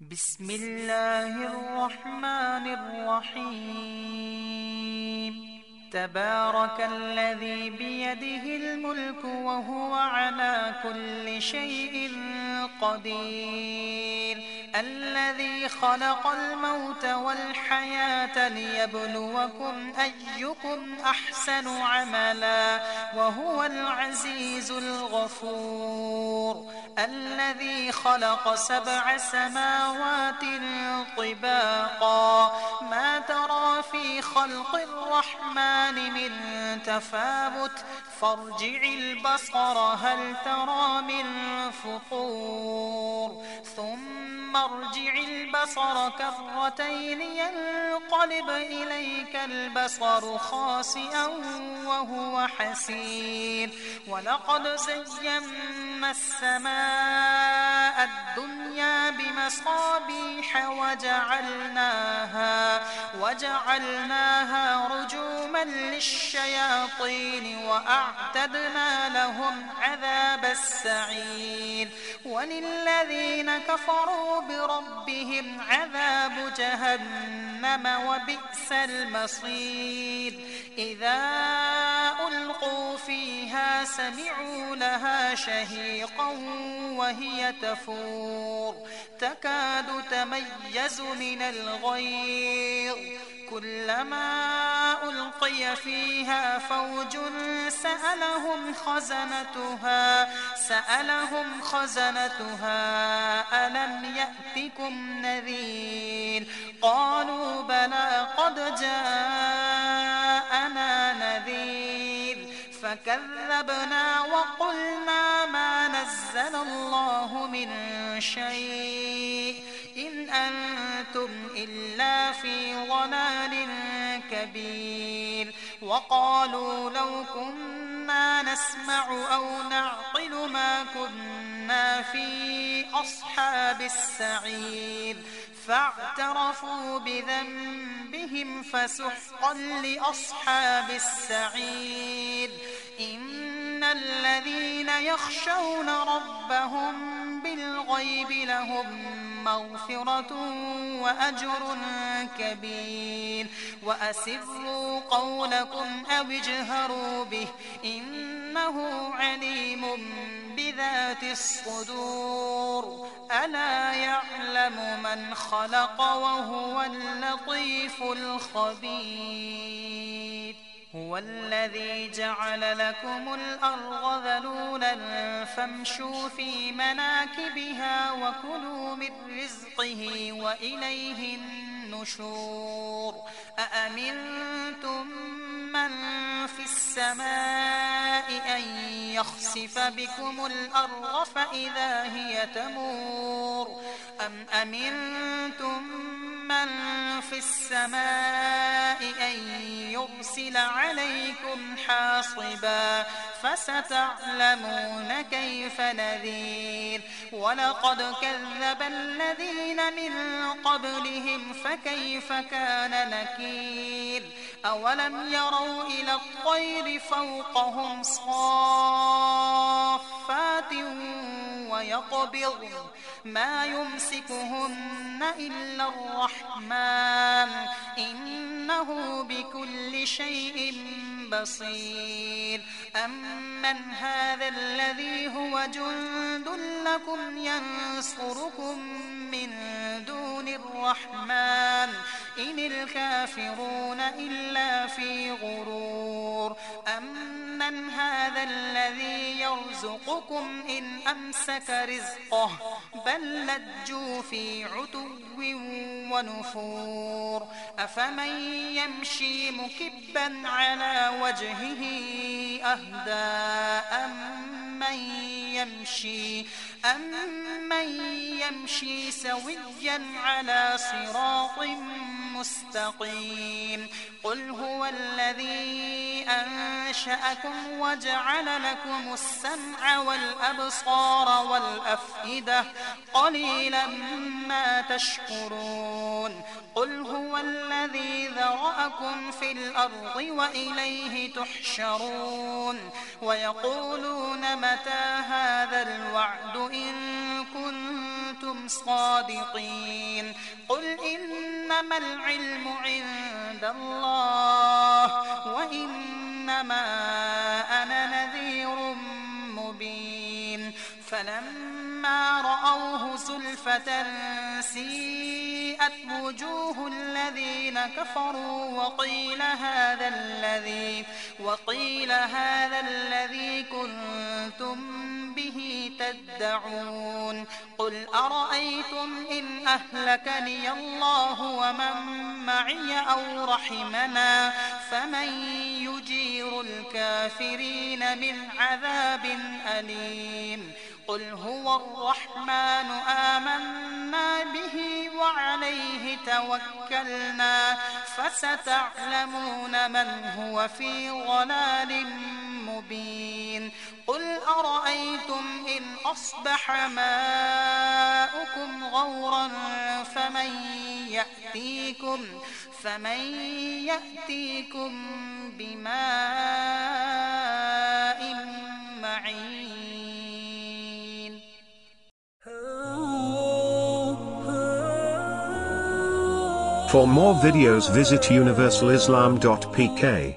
بسم الله الرحمن الرحيم. تبارك الذي بيده الملك وهو على كل شيء قدير، الذي خلق الموت والحياة ليبلوكم أيكم أحسن عملا وهو العزيز الغفور، الذي خلق 7 سماوات طباقا ما ترى في خلق الرحمن من تفاوت فارجع البصر هل ترى من فطور ثم ارجع البصر كرتين ينقلب إليك البصر خاسئا وهو حسير، ولقد زينا السماء الدنيا بمصابيح وجعلناها رجوما للشياطين وأعتدنا لهم عذاب السعير، وللذين كفروا بربهم عذاب جهنم وبئس المصير. إذا ألقوا فيها سمعوا لها شهيقا وهي تفور تكاد تميز من الغيظ، كلما ألقي فيها فوج سألهم خزنتها ألم يأتكم نذير، قالوا بلى قد جاءنا نذير فكذبنا وقلنا ما نزل الله من شيء إن أنتم إلا في ضلال كبير، وقالوا لو كنا نسمع أو نعقل ما كنا في أصحاب السعير، فاعترفوا بذنبهم فسحقا لأصحاب السعير. إن الذين يخشون ربهم بالغيب لهم مغفرة وأجر كبير، وأسروا قولكم أو اجهروا به إنه عليم بذات الصدور، ألا يعلم من خلق وهو اللطيف الخبير. هو الذي جعل لكم الأرض ذلولا فامشوا في مناكبها وكلوا من رزقه وإليه النشور. أأمنتم من في السماء أن يخسف بكم الأرض فإذا هي تمور، أم أمنتم من في السماء أن يرسل عليكم حاصبا فستعلمون كيف نذير. ولقد كذب الذين من قبلهم فكيف كان نكير. أولم يروا إلى الطير فوقهم صافات ويقبض ما يمسكهن إلا الرحمن إنه بكل شيء بصير. أمن هذا الذي هو جند لكم ينصركم من دون الرحمن إن الكافرون إلا في غرور. أمن هذا الذي يرزقكم إن أمسك رزقه بل لجوا في عتو ونفور. أفمن يمشي مكبا على وجهه أهدى أمن يمشي سويا على صراط مستقيم. قل هو الذي أنشأكم وجعل لكم السمع والأبصار والأفئدة قليلا ما تشكرون. قل هو الذي ذرأكم في الأرض وإليه تحشرون. ويقولون متى هذا الوعد إن كنتم كنتم صادقين قل إنما العلم عند الله وإنما أنا نذير مبين فلما رأوه زلفة سيئت وجوه الذين كفروا وقيل هذا الذي كنتم به تدعون قل أرأيتم إن أهلكني الله ومن معي أو رحمنا فمن يجير الكافرين من عذاب أليم قل هو الرحمن آمنا به وعليه توكلنا فستعلمون من هو في ضلال مبين قل أرأيتم إن أصبح ماؤكم غورا فمن يأتيكم بماء معين For more videos visit universalislam.pk.